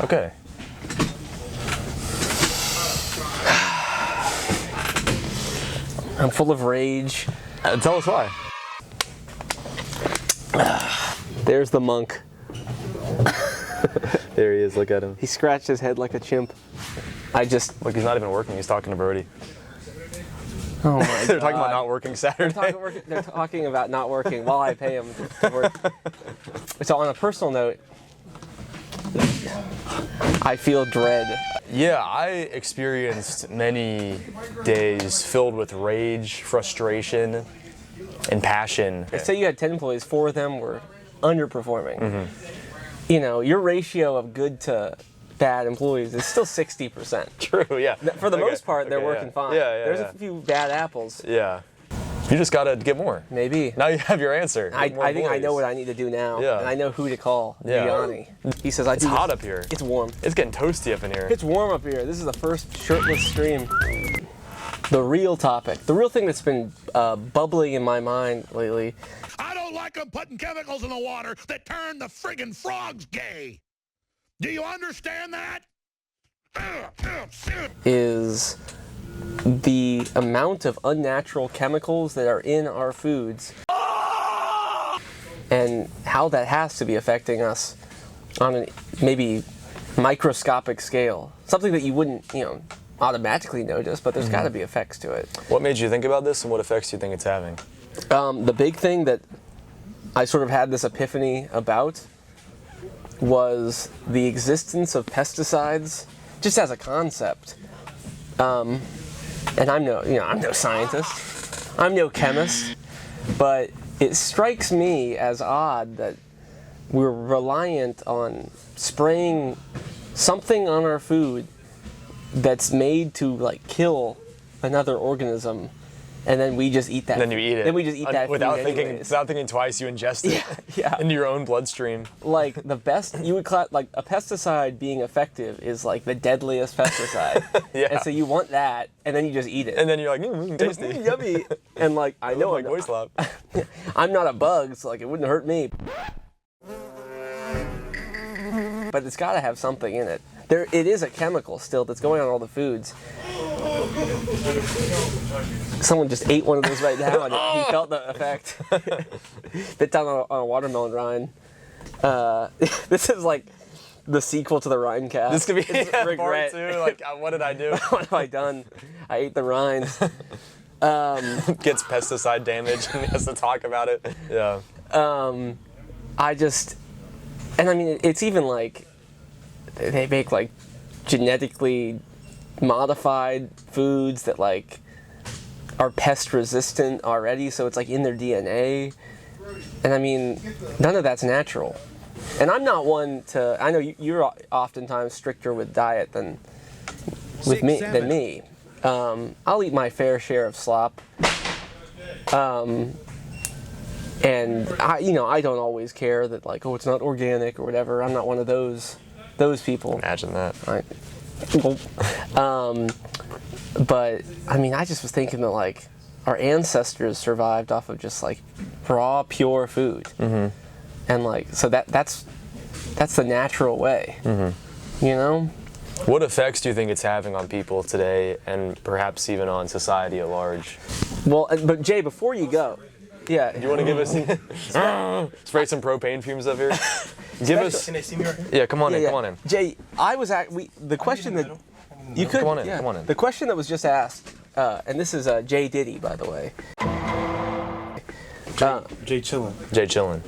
Okay. I'm full of rage. Tell us why. There's the monk. There he is, look at him. He scratched his head like a chimp. Look, he's not even working, he's talking to Brody. Oh my God. They're talking about not working Saturday. They're talking about not working while I pay them to work. So on a personal note, I feel dread. Yeah, I experienced many days filled with rage, frustration, and passion. Say you had 10 employees, 4 of them were underperforming. You know, your ratio of good to bad employees is still 60%. True, yeah. For the most part, they're working fine. Yeah, There's a few bad apples. Yeah. You just gotta get more. Maybe. Now you have your answer. I think I know what I need to do now. Yeah. And I know who to call. Yeah. Gianni. He says, It's hot up here. It's warm. It's getting toasty up in here. It's warm up here. This is the first shirtless stream. The real topic. The real thing that's been bubbling in my mind lately. I don't like them putting chemicals in the water that turn the friggin' frogs gay. Do you understand that? Is the amount of unnatural chemicals that are in our foods and how that has to be affecting us on a maybe microscopic scale. Something that you wouldn't, automatically notice, but there's got to be effects to it. What made you think about this, and what effects do you think it's having? The big thing that I sort of had this epiphany about was the existence of pesticides, just as a concept. And I'm no scientist, I'm no chemist, but it strikes me as odd that we're reliant on spraying something on our food that's made to kill another organism, and then we just eat that. And then you eat it. Then we just eat that without food thinking. anyways. Without thinking twice, you ingest it into your own bloodstream. Like the best you would a pesticide being effective is like the deadliest pesticide. Yeah. And so you want that, and then you just eat it. And then you're like, tasty. Yummy. And I know like voice slop. I'm not a bug, so it wouldn't hurt me. But it's got to have something in it. It is a chemical still that's going on all the foods. Someone just ate one of those right now, and he felt the effect. Bit down on a watermelon rind. This is like the sequel to the rind cast. This could be regret. part 2. What did I do? What have I done? I ate the rinds. Gets pesticide damage and he has to talk about it. Yeah. It's even they make genetically modified foods that are pest resistant already, so it's in their DNA. And none of that's natural. And I'm not one to, I know you're oftentimes stricter with diet than me. I'll eat my fair share of slop. And I don't always care that it's not organic or whatever. I'm not one of those people. Imagine that. But I just was thinking that our ancestors survived off of just raw, pure food, and so that's the natural way, What effects do you think it's having on people today, and perhaps even on society at large? Well, but Jay, before you go, yeah, do you want to give us spray some propane fumes up here? Give us. Can they see me right here? Yeah, come on in. Come on in. Jay, I was the question that you could come on in. Come on in. The question that was just asked, and this is Jay Diddy, by the way. Jay chillin'. Jay chillin'.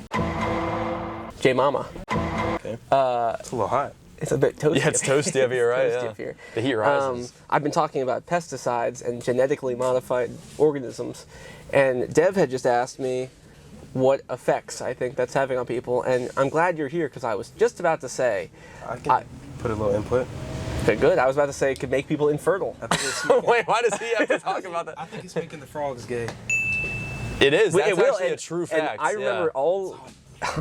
Jay Mama. Okay. It's a little hot. It's a bit toasty. Yeah, it's toasty up here, right? Toasty Yeah. up here. The heat rises. I've been talking about pesticides and genetically modified organisms, and Dev had just asked me what effects I think that's having on people, and I'm glad you're here because I was just about to say. I can put a little input. Okay, good. I was about to say it could make people infertile. Wait, why does he have to talk about that? I think it's making the frogs gay. It is. That's It will, actually a and- true and fact. I remember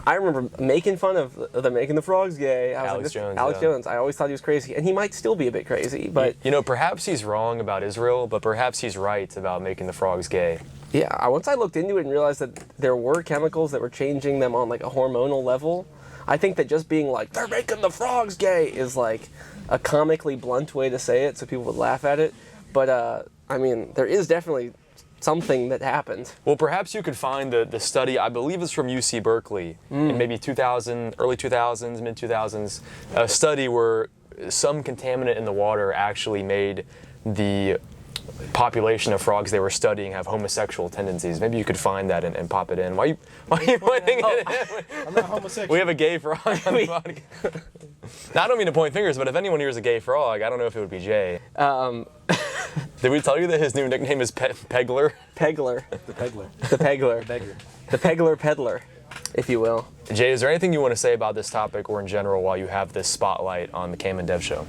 I remember making fun of them making the frogs gay. I was Alex Jones. Jones. I always thought he was crazy, and he might still be a bit crazy. But perhaps he's wrong about Israel, but perhaps he's right about making the frogs gay. yeah, once I looked into it and realized that there were chemicals that were changing them on a hormonal level, I think that just being like, they're making the frogs gay is like a comically blunt way to say it so people would laugh at it. But, I mean, there is definitely something that happened. Well, perhaps you could find the study, I believe it's from UC Berkeley, in maybe 2000, early 2000s, mid 2000s, a study where some contaminant in the water actually made the population of frogs they were studying have homosexual tendencies. Maybe you could find that and pop it in. Why are you pointing it in? I'm not homosexual. We have a gay frog on the podcast. Now, I don't mean to point fingers, but if anyone here is a gay frog, I don't know if it would be Jay. Did we tell you that his new nickname is Pegler? Pegler. The Pegler. The Pegler. The beggar. The Pegler Peddler, if you will. Jay, is there anything you want to say about this topic or in general while you have this spotlight on the Cam and Dev show?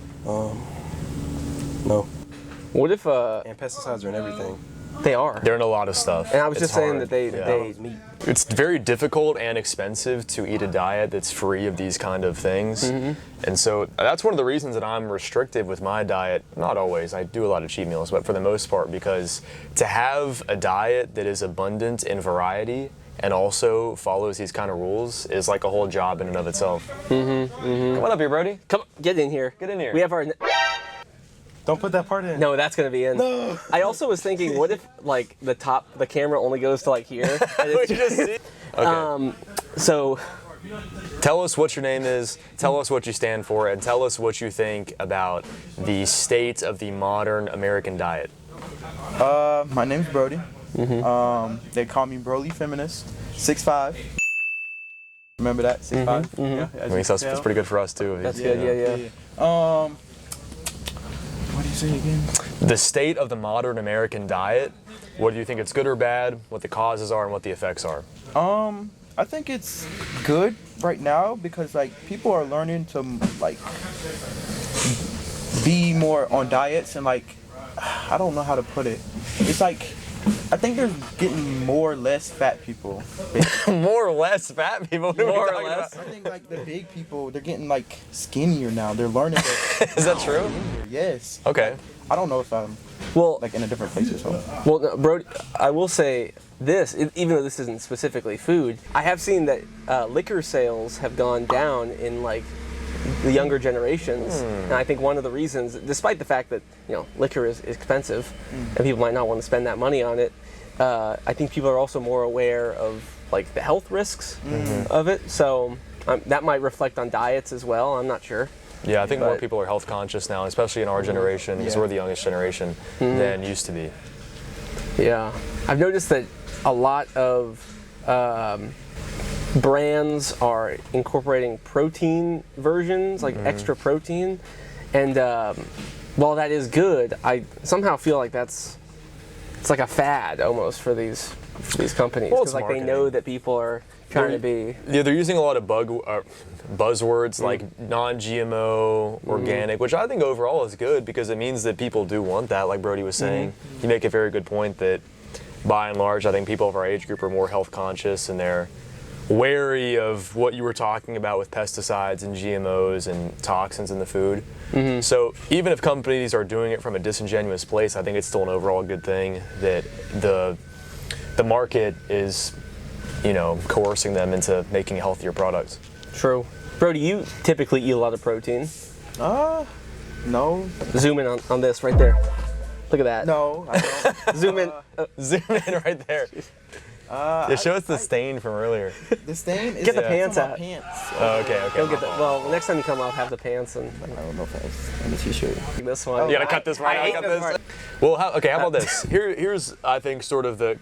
No. What if And pesticides are in everything. they are? They're in a lot of stuff. And I was It's just saying hard. that they It's meat. It's very difficult and expensive to eat a diet that's free of these kind of things. And so that's one of the reasons that I'm restrictive with my diet. Not always, I do a lot of cheat meals, but for the most part, because to have a diet that is abundant in variety and also follows these kind of rules is like a whole job in and of itself. Come on up here, Brody. Come on, get in here. Get in here. We have our... Don't put that part in. No, that's gonna be in. No. I also was thinking, what if like the camera only goes to like here? And We it's just see- Okay. So Tell us what your name is, tell us what you stand for, and tell us what you think about the state of the modern American diet. My name's Brody. They call me Broly Feminist. 6'5". Remember that? 6'5". Yeah, I mean, so that's pretty good for us too. that's good. Yeah. What do you say again? The state of the modern American diet, whether you think it's good or bad, what the causes are, and what the effects are. I think it's good right now because like people are learning to like be more on diets and like I don't know how to put it. It's like I think there's getting more or less fat people. More or less fat people. What are we More or talking less? about? I think like the big people, they're getting like skinnier now. They're learning to Is that true? skinnier. Yes. Okay. I don't know if I'm Well, like in a different place or something. well, no, Brody, I will say this, even though this isn't specifically food, I have seen that liquor sales have gone down in like the younger generations, and I think one of the reasons, despite the fact that liquor is expensive, and people might not want to spend that money on it, I think people are also more aware of like the health risks of it. So that might reflect on diets as well. I'm not sure. Yeah, I think more But- people are health conscious now, especially in our generation, because Yeah. we're the youngest generation, than used to be. Yeah, I've noticed that a lot of brands are incorporating protein versions, like extra protein, and while that is good, I somehow feel like it's like a fad almost for these companies, Well, it's because like they marketing. know that people are trying to be. Yeah, they're using a lot of buzzwords like non-GMO, organic, which I think overall is good because it means that people do want that, like Brody was saying. You make a very good point that by and large, I think people of our age group are more health conscious and they're wary of what you were talking about with pesticides and GMOs and toxins in the food. So even if companies are doing it from a disingenuous place, I think it's still an overall good thing that the market is, coercing them into making healthier products. True. Brody, you typically eat a lot of protein. No. Zoom in on this right there. Look at that. No, I don't. Zoom in. Zoom in right there. Yeah, show us the stain from earlier. The stain is Get the from pants my out. pants. Oh, okay. Go get that. Well, next time you come, I'll have the pants and I don't know if that's in the t-shirt. this one. You gotta cut this right I out. hate Cut this this. part. Well, how about this? Here's I think sort of the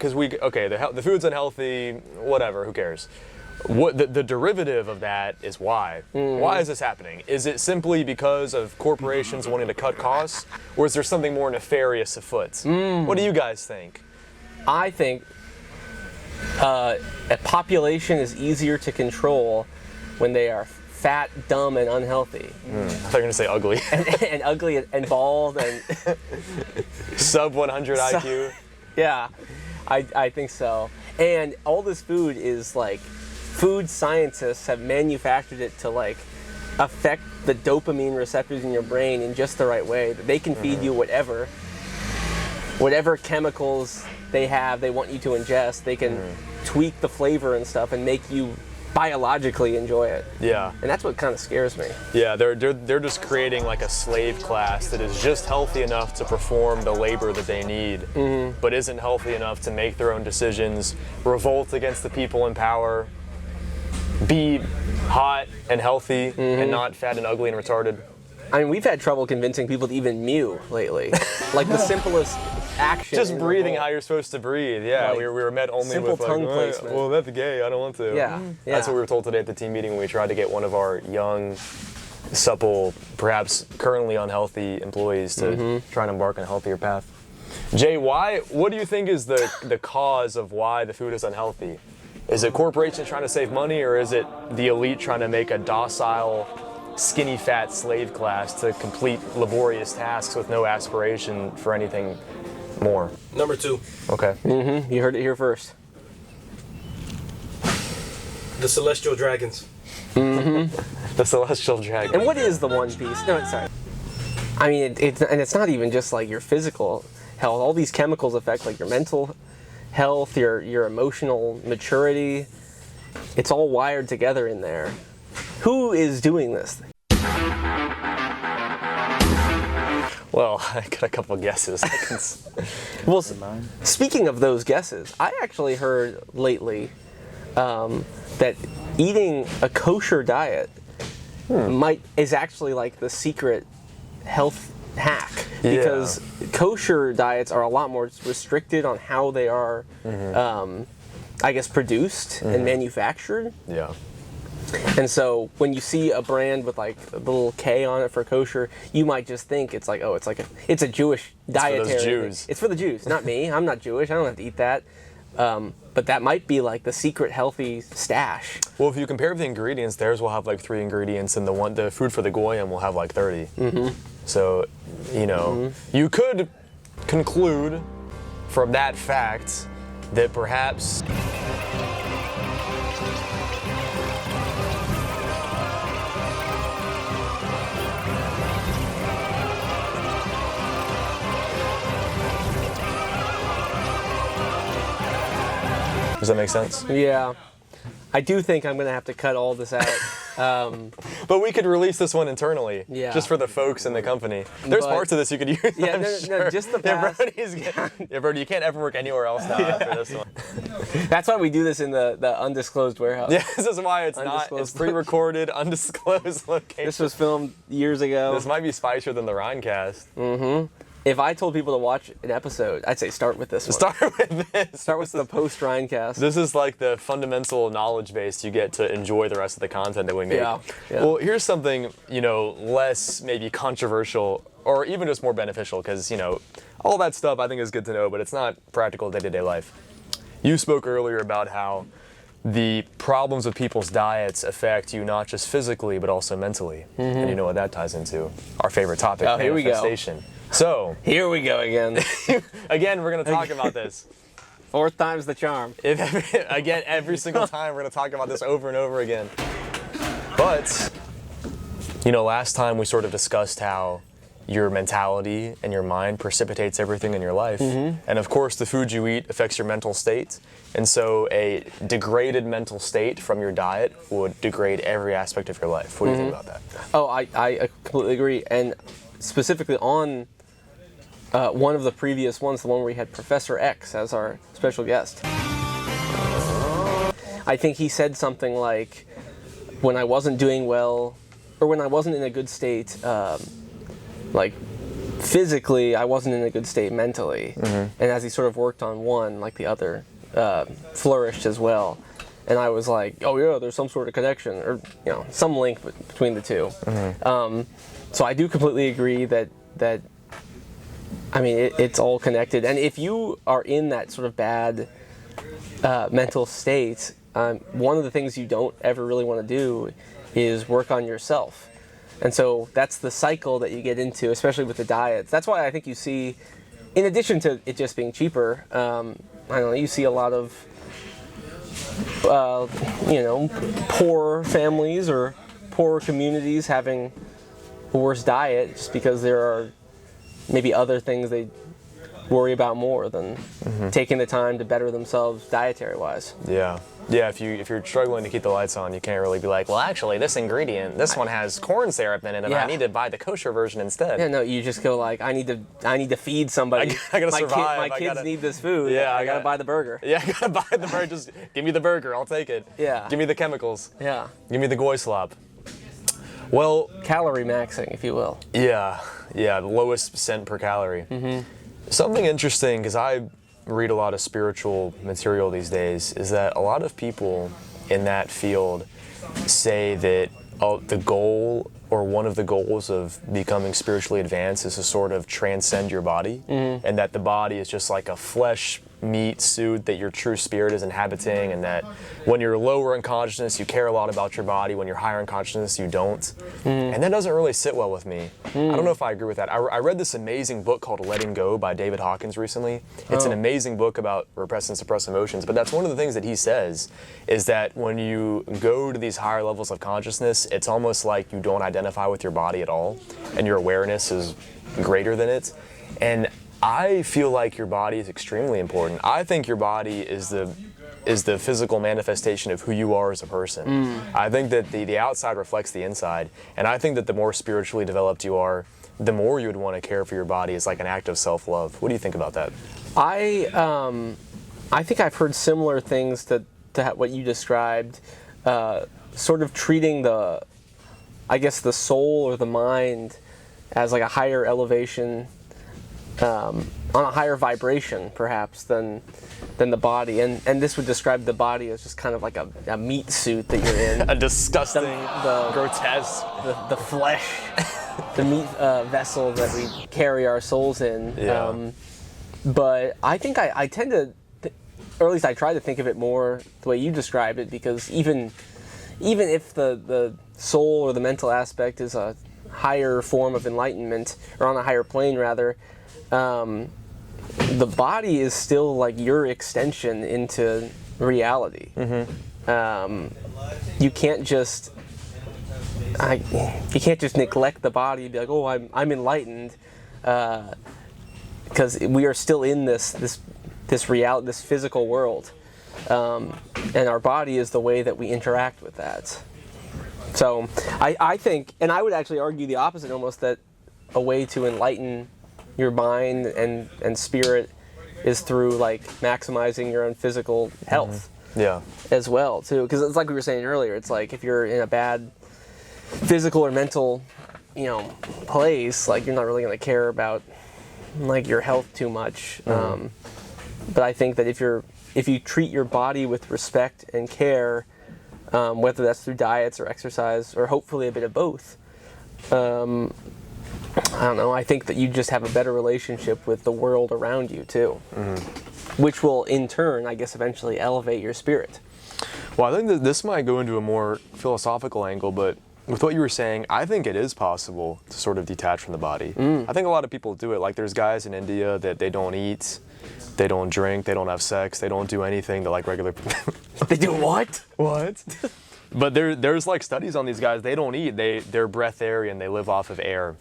food's unhealthy. Whatever. Who cares? What the derivative of that is why? Why is this happening? Is it simply because of corporations wanting to cut costs, or is there something more nefarious afoot? What do you guys think? I think a population is easier to control when they are fat, dumb, and unhealthy, I thought you were gonna say ugly. and ugly and bald and Sub 100 IQ. yeah, I think so. And all this food is like, food scientists have manufactured it to like affect the dopamine receptors in your brain in just the right way that they can feed you whatever chemicals they want you to ingest. They can tweak the flavor and stuff and make you biologically enjoy it. Yeah. And that's what kind of scares me. Yeah, they're just creating like a slave class that is just healthy enough to perform the labor that they need, but isn't healthy enough to make their own decisions, revolt against the people in power, be hot and healthy and not fat and ugly and retarded. I mean, we've had trouble convincing people to even mew lately. Like the simplest action. Just in the breathing whole- how you're supposed to breathe. Yeah, Like, we were met only simple with like, tongue placement. well, that's gay. I don't want to. Yeah, That's yeah. what we were told today at the team meeting when we tried to get one of our young, supple, perhaps currently unhealthy employees to try and embark on a healthier path. Jay, what do you think is the cause of why the food is unhealthy? Is it corporations trying to save money, or is it the elite trying to make a docile, skinny fat slave class to complete laborious tasks with no aspiration for anything more? Number 2, Okay. You heard it here first. the celestial dragons. The celestial dragon. And what is the One Piece? No, sorry. I mean, it's not even just like your physical health. All these chemicals affect like your mental health, your emotional maturity. It's all wired together in there. Who is doing this? Well, I got a couple guesses. Well, speaking of those guesses, I actually heard lately that eating a kosher diet is actually like the secret health hack, because kosher diets are a lot more restricted on how they are, I guess, produced and manufactured. Yeah. And so when you see a brand with like a little K on it for kosher, you might just think it's like, oh, it's a Jewish dietary those thing. Jews. It's for the Jews, not me. I'm not Jewish. I don't have to eat that. But that might be like the secret healthy stash. Well, if you compare the ingredients, theirs will have like 3 ingredients, and the food for the goyim will have like 30. So, you could conclude from that fact that perhaps Does that make sense? Yeah. I do think I'm going to have to cut all this out. But we could release this one internally, Yeah. just for the folks in the company. There's But- parts of this you could use. Yeah, I'm no, sure. just the Yeah, past. Brody, you can't ever work anywhere else now after this one. That's why we do this in the undisclosed warehouse. Yeah, this is why it's not. It's Undisclosed. pre-recorded, undisclosed location. This was filmed years ago. This might be spicier than the Rhinecast. If I told people to watch an episode, I'd say start with this one. Start with this. Start with the post-Rhinecast. This is like the fundamental knowledge base you get to enjoy the rest of the content that we make. Yeah, yeah. Well, here's something, less maybe controversial or even just more beneficial, because, all that stuff I think is good to know, but it's not practical day-to-day life. You spoke earlier about how the problems of people's diets affect you not just physically, but also mentally. And you know what that ties into? Our favorite topic, Oh, here we go. manifestation. So, Here we go again. again, we're going to talk about this. 4th time's the charm. Again, every single time we're going to talk about this over and over again. But, last time we sort of discussed how your mentality and your mind precipitates everything in your life. And of course, the food you eat affects your mental state. And so a degraded mental state from your diet would degrade every aspect of your life. What do you think about that? Oh, I completely agree. And specifically on one of the previous ones, the one where we had Professor X as our special guest, I think he said something like, when I wasn't doing well, or when I wasn't in a good state, like physically, I wasn't in a good state mentally. And as he sort of worked on one, like the other flourished as well. And I was like, oh yeah, there's some sort of connection, or some link between the two. So I do completely agree that it's all connected. And if you are in that sort of bad mental state, one of the things you don't ever really want to do is work on yourself. And so that's the cycle that you get into, especially with the diets. That's why I think you see, in addition to it just being cheaper, you see a lot of poor families or poor communities having a worse diet just because there are maybe other things they worry about more than taking the time to better themselves dietary wise. Yeah. Yeah, if you're struggling to keep the lights on, you can't really be like, well, actually, this one has corn syrup in it, and Yeah. I need to buy the kosher version instead. Yeah, no, you just go like, I need to feed somebody. I gotta my survive. my kids need this food. Yeah, I gotta buy the burger. Yeah, I gotta buy the burger. Just give me the burger. I'll take it. Yeah. Give me the chemicals. Yeah. Give me the goy slop. Well, Calorie maxing, if you will. yeah, the lowest cent per calorie. Something interesting, because I read a lot of spiritual material these days, is that a lot of people in that field say that the goal or one of the goals of becoming spiritually advanced is to sort of transcend your body, and that the body is just like a flesh meat suit that your true spirit is inhabiting, and that when you're lower in consciousness you care a lot about your body, when you're higher in consciousness you don't. And that doesn't really sit well with me. I don't know if I agree with that. I read this amazing book called Letting Go by David Hawkins recently. It's an amazing book about repressed and suppressed emotions, but that's one of the things that he says is that when you go to these higher levels of consciousness, it's almost like you don't identify with your body at all, and your awareness is greater than it. And I feel like your body is extremely important. I think your body is the physical manifestation of who you are as a person. I think that the outside reflects the inside, and I think that the more spiritually developed you are, the more you would want to care for your body as like an act of self-love. What do you think about that? I think I've heard similar things to what you described, sort of treating the soul or the mind as like a higher elevation, on a higher vibration perhaps than the body, and this would describe the body as just kind of like a meat suit that you're in. A disgusting, grotesque, the flesh, the meat vessel that we carry our souls in. Yeah. But I think I tend to, or at least I try to think of it more the way you described it, because even if the soul or the mental aspect is a higher form of enlightenment, or on a higher plane rather, the body is still like your extension into reality. You can't just neglect the body and be like, oh, I'm enlightened, because we are still in this reality, this physical world, and our body is the way that we interact with that. So I think, and I would actually argue the opposite almost, that a way to enlighten your mind and spirit is through like maximizing your own physical health. Yeah. As well too, because it's like we were saying earlier, it's like if you're in a bad physical or mental, place, like you're not really going to care about like your health too much. But I think that if you treat your body with respect and care, whether that's through diets or exercise or hopefully a bit of both, I don't know, I think that you just have a better relationship with the world around you too, which will in turn, I guess, eventually elevate your spirit. Well, I think that this might go into a more philosophical angle, but with what you were saying, I think it is possible to sort of detach from the body. I think a lot of people do it. Like there's guys in India that they don't eat, they don't drink, they don't have sex, they don't do anything that like regular people. They do what? What? But there's like studies on these guys. They don't eat. They're breatharian. They live off of air.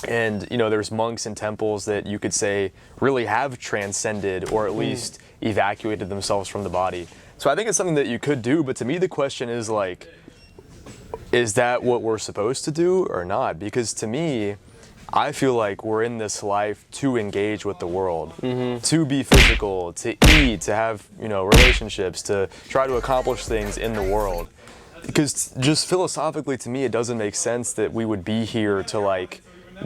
And there's monks in temples that you could say really have transcended or at least evacuated themselves from the body. So I think it's something that you could do. But to me, the question is like, is that what we're supposed to do or not? Because to me, I feel like we're in this life to engage with the world, to be physical, to eat, to have relationships, to try to accomplish things in the world. Because just philosophically, to me, it doesn't make sense that we would be here to like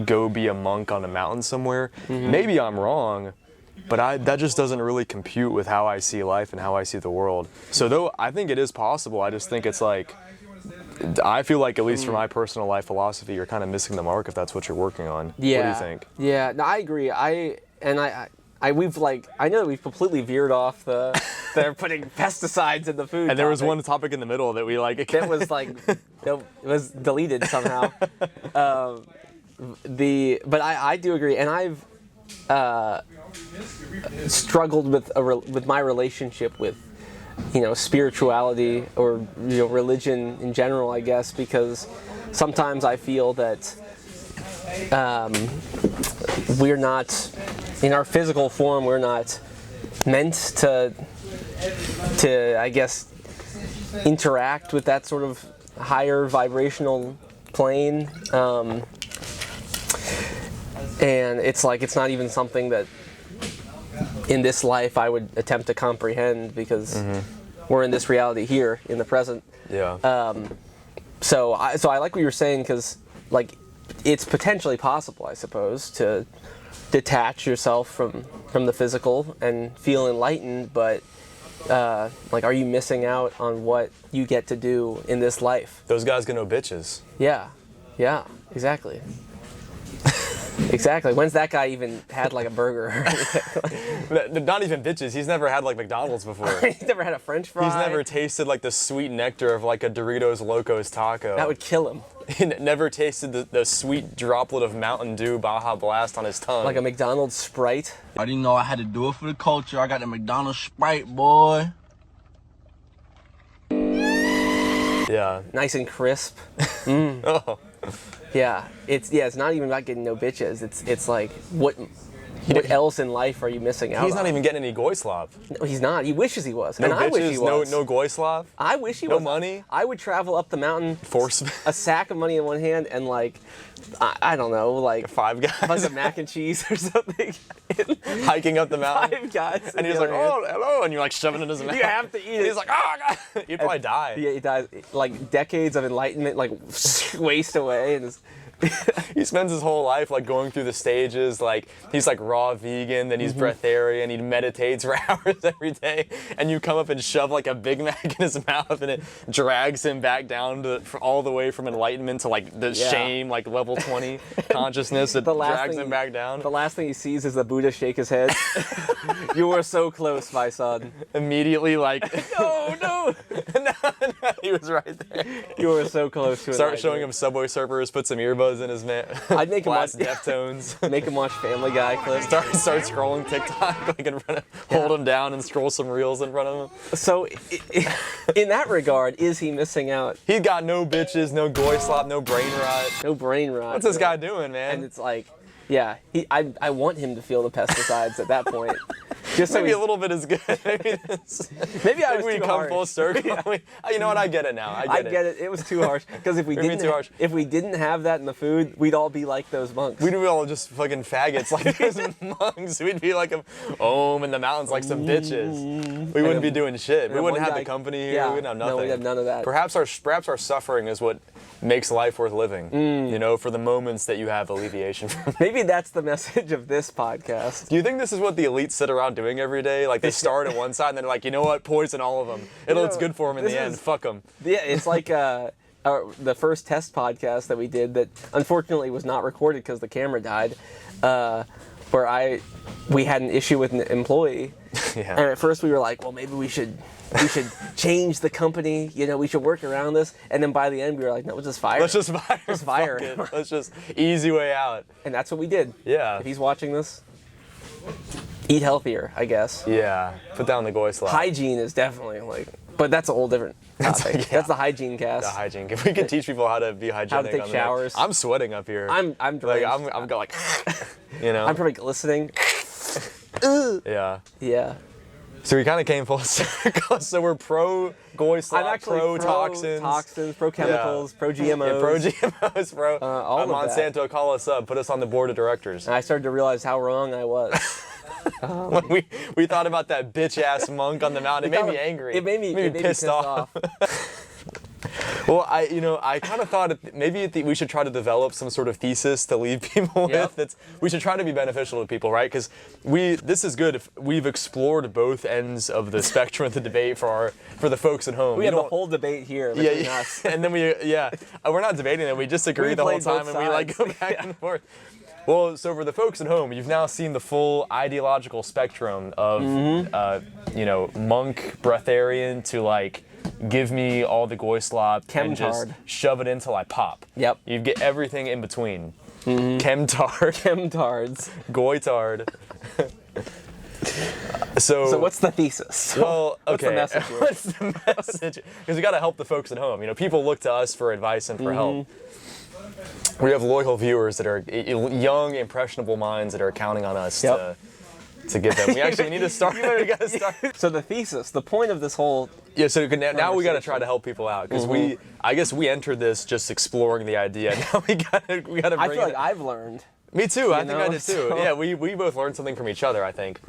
go be a monk on a mountain somewhere. Maybe I'm wrong, but that just doesn't really compute with how I see life and how I see the world. So though I think it is possible, I just think it's like, I feel like at least for my personal life philosophy, you're kind of missing the mark if that's what you're working on. Yeah. What do you think? Yeah, no, I agree. I know that we've completely veered off they're putting pesticides in the food. And there was one topic in the middle that we like. That was like, it was deleted somehow. But I do agree, and I've struggled with my relationship with spirituality or religion in general, I guess, because sometimes I feel that we're not in our physical form, we're not meant to I guess, interact with that sort of higher vibrational plane. And it's like, it's not even something that in this life I would attempt to comprehend, because we're in this reality here in the present. Yeah. So I like what you were saying, because like it's potentially possible, I suppose, to detach yourself from the physical and feel enlightened, but like, are you missing out on what you get to do in this life? Those guys get no bitches. Yeah, exactly. Exactly. When's that guy even had like a burger? Not even bitches. He's never had like McDonald's before. He's never had a French fry. He's never tasted like the sweet nectar of like a Doritos Locos taco. That would kill him. He never tasted the sweet droplet of Mountain Dew Baja Blast on his tongue. Like a McDonald's Sprite. I didn't know I had to do it for the culture. I got the McDonald's Sprite, boy. Yeah. Nice and crisp. Oh. Yeah, it's not even about getting no bitches. It's like, what else in life are you missing out He's not on? even getting any goy slop. No, he's not. He wishes he was. No and bitches, I wish he was. no goy slop. I wish he no was. money. I would travel up the mountain, Force a sack of money in one hand, and like, I don't know, like Five a bunch Guys of mac and cheese or something. hiking up the mountain. Five Guys. And he's like, oh, hello, and you're like shoving it in his mouth. You have to eat And it. he's like, oh, God. You'd probably die. Yeah, he dies. Like decades of enlightenment, like waste away, and He spends his whole life like going through the stages. Like he's like raw vegan, then he's breatharian. He meditates for hours every day, and you come up and shove like a Big Mac in his mouth, and it drags him back down to all the way from enlightenment to like the shame, like level 20 consciousness. It drags him back down. The last thing he sees is the Buddha shake his head. You were so close, my son. Immediately, like No, no. no, he was right there. You were so close to it. Start showing him Subway Surfers, put some earbuds in his man. I'd make him blast watch Deftones. Make him watch Family Guy clips. Start scrolling TikTok, like in front of, hold him down and scroll some reels in front of him. So, in that regard, is he missing out? He got no bitches, no goy slop, no brain rot. No brain rot. What's this guy doing, man? And it's like, yeah, I want him to feel the pesticides at that point. Just so Maybe a little bit is good. Maybe I was we too come harsh. full circle. You know what? I get it now. I get it. It was too harsh. Because if we Maybe didn't, too harsh. if we didn't have that in the food, we'd all be like those monks. We'd be all just fucking faggots like those monks. We'd be like in the mountains like some bitches. We wouldn't be doing shit. We wouldn't have the company here. Yeah, We wouldn't have nothing. no, we'd have none of that. Perhaps our suffering is what makes life worth living. You know, for the moments that you have alleviation from. Maybe that's the message of this podcast. Do you think this is what the elites sit around doing every day? Like they start at one side and they're like, you know what, poison all of them. It's good for them in the end. Fuck them. Yeah, it's like the first test podcast that we did that unfortunately was not recorded because the camera died, where we had an issue with an employee. Yeah. And at first we were like, well, maybe we should change the company. You know, we should work around this. And then by the end we were like, no, we'll just fire. Let's just fire. Just fire Fuck him. it. Let's just easy way out. And that's what we did. Yeah. If he's watching this, eat healthier, I guess. Yeah. Put down the goy slop. Hygiene is definitely like, but that's a whole different topic. yeah. That's the hygiene cast. The hygiene. If we could teach people how to be hygienic, take on the showers. I'm sweating up here. I'm like drenched. I'm got like, you know. I'm probably glistening. Yeah. Yeah. So we kind of came full circle. So we're pro goy slop, I'm actually pro toxins, pro chemicals, pro GMOs. yeah, pro GMOs, pro all of that. Monsanto. Call us up. Put us on the board of directors. And I started to realize how wrong I was. When we thought about that bitch ass monk on the mountain, it made me angry. It made me pissed off. Well, I kind of thought we should try to develop some sort of thesis to leave people with. We should try to be beneficial to people, right? Because this is good if we've explored both ends of the spectrum of the debate for the folks at home. We have a whole debate here between us. And then we're not debating it. We disagree the whole played both time, and we like go back and forth. Well, so for the folks at home, you've now seen the full ideological spectrum of, monk breatharian to like, give me all the goy slop and just shove it in till I pop. Yep. You get everything in between. Chemtard. Chemtards. Goytard. So what's the thesis? Well, okay. What's the message here? What's the message? Because we got to help the folks at home. You know, people look to us for advice and for help. we have loyal viewers that are young, impressionable minds that are counting on us to get them. We actually need to start. We got to start. So the thesis, the point of this whole So now we got to try to help people out because I guess we entered this just exploring the idea. Now we got to bring I feel like I've learned. Me too. I think I did too. Yeah, we both learned something from each other, I think.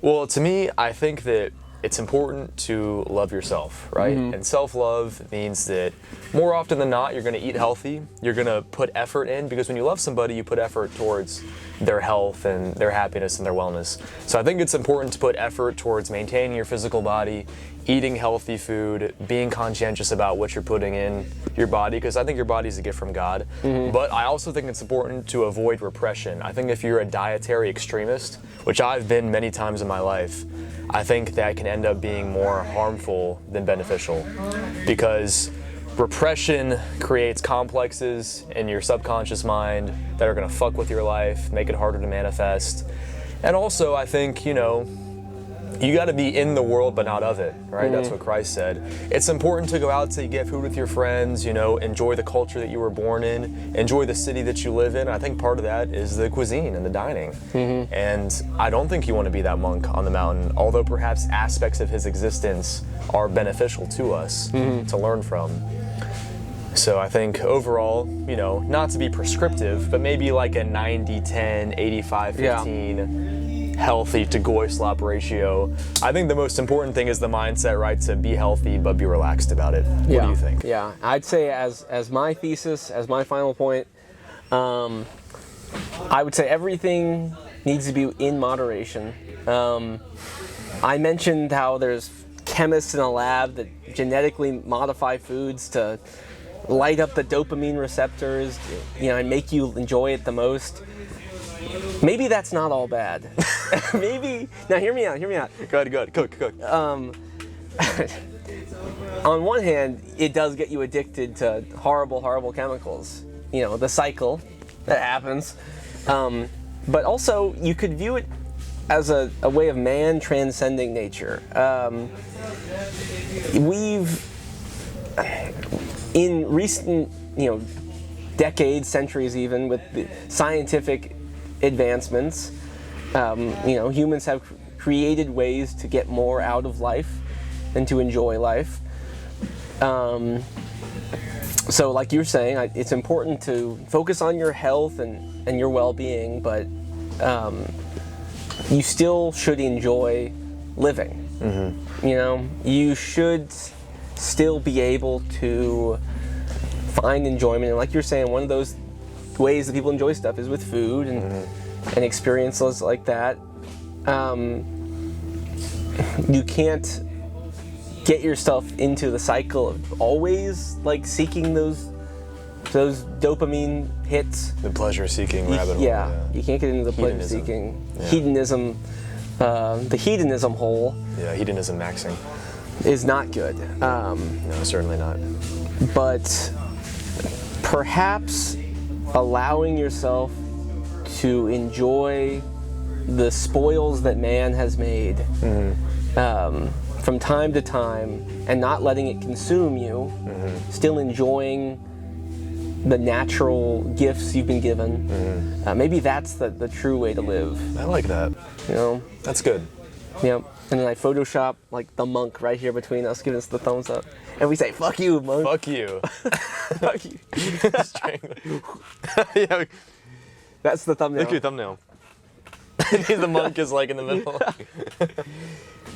Well, to me, I think that it's important to love yourself, right? And self-love means that more often than not, you're going to eat healthy. You're going to put effort in because when you love somebody, you put effort towards their health and their happiness and their wellness. So I think it's important to put effort towards maintaining your physical body, eating healthy food, being conscientious about what you're putting in your body, because I think your body's a gift from God. But I also think it's important to avoid repression. I think if you're a dietary extremist, which I've been many times in my life, I think that can end up being more harmful than beneficial, because repression creates complexes in your subconscious mind that are going to fuck with your life, make it harder to manifest. And also, I think, you got to be in the world but not of it, right? That's what Christ said. It's important to go out to get food with your friends, enjoy the culture that you were born in, enjoy the city that you live in. I think part of that is the cuisine and the dining. And I don't think you want to be that monk on the mountain, although perhaps aspects of his existence are beneficial to us to learn from. So I think overall, not to be prescriptive, but maybe like a 90-10, 85-15 healthy to goy slop ratio. I think the most important thing is the mindset, right? To be healthy but be relaxed about it. What do you think? Yeah, I'd say as my thesis, as my final point, I would say everything needs to be in moderation. I mentioned how there's chemists in a lab that genetically modify foods to light up the dopamine receptors, and make you enjoy it the most. Maybe that's not all bad. Maybe, now hear me out. Go ahead, cook. On one hand, it does get you addicted to horrible chemicals. The cycle that happens. But also, you could view it as a way of man transcending nature. We've, in recent, decades, centuries even, with the scientific advancements, humans have created ways to get more out of life and to enjoy life. So like you're saying, it's important to focus on your health and your well-being, but you still should enjoy living. You should still be able to find enjoyment. And like you're saying, one of those ways that people enjoy stuff is with food and experiences like that. You can't get yourself into the cycle of always like seeking those dopamine hits. The pleasure-seeking rabbit hole. Yeah, you can't get into the pleasure-seeking hedonism. The hedonism hole. Yeah, hedonism maxing is not good. No, certainly not. But perhaps allowing yourself to enjoy the spoils that man has made from time to time and not letting it consume you, still enjoying the natural gifts you've been given. Maybe that's the true way to live. I like that. That's good. Yep. And then I Photoshop like the monk right here between us, giving us the thumbs up. And we say, "Fuck you, monk." Fuck you. Fuck you. Yeah. That's the thumbnail. Look at your thumbnail. The monk is like in the middle.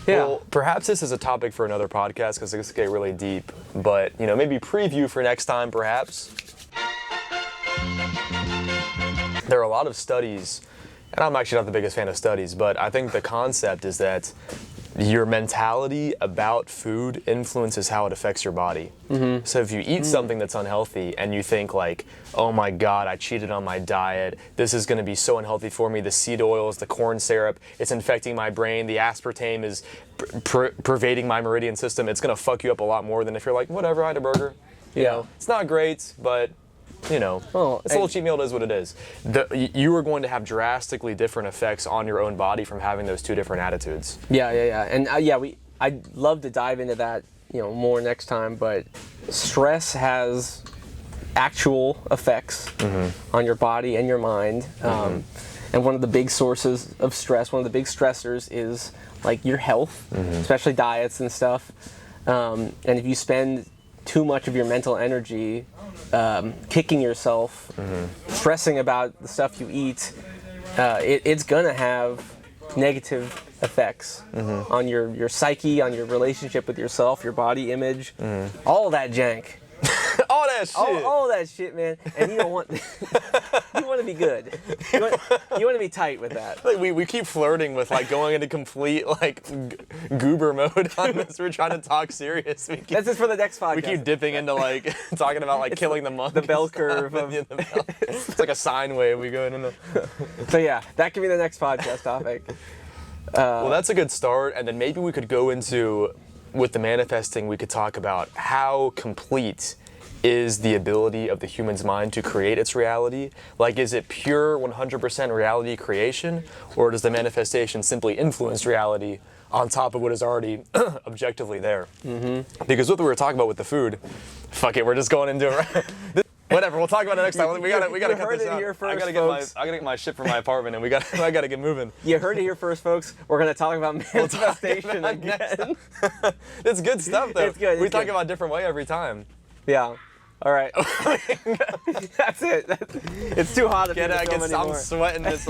Yeah. Well, perhaps this is a topic for another podcast because this could get really deep. But, maybe preview for next time, perhaps. There are a lot of studies, and I'm actually not the biggest fan of studies, but I think the concept is that your mentality about food influences how it affects your body. So if you eat something that's unhealthy and you think like, oh my God, I cheated on my diet, this is gonna be so unhealthy for me, the seed oils, the corn syrup, it's infecting my brain, the aspartame is pervading my meridian system, it's gonna fuck you up a lot more than if you're like, whatever, I had a burger. You know, it's not great, but it's a little cheat meal, it is what it is. You are going to have drastically different effects on your own body from having those two different attitudes. Yeah. And I'd love to dive into that, more next time, but stress has actual effects on your body and your mind. And one of the big sources of stress, one of the big stressors is like your health, especially diets and stuff. And if you spend too much of your mental energy kicking yourself, stressing about the stuff you eat, it's gonna have negative effects on your psyche, on your relationship with yourself, your body image, all that jank. All that shit. All that shit, man. And you don't want you want to be good. You want to be tight with that. Like we keep flirting with like going into complete like goober mode on this. We're trying to talk serious. That's just for the next podcast. We keep dipping into like talking about like killing the monk. The bell curve of it's like a sine wave. We go into. So yeah, that could be the next podcast topic. Well, that's a good start, and then maybe we could go into, with the manifesting, we could talk about how complete is the ability of the human's mind to create its reality. Like, is it pure 100% reality creation, or does the manifestation simply influence reality on top of what is already objectively there? Because what we were talking about with the food, fuck it, we're just going into it. Whatever, we'll talk about it next time. We gotta cut this out. I gotta get my shit from my apartment, and I gotta get moving. You heard it here first, folks. We're gonna talk about manifestation again. It's good stuff, though. It's good. We talk about a different way every time. Yeah. All right. That's it. It's too hot to I'm sweating this.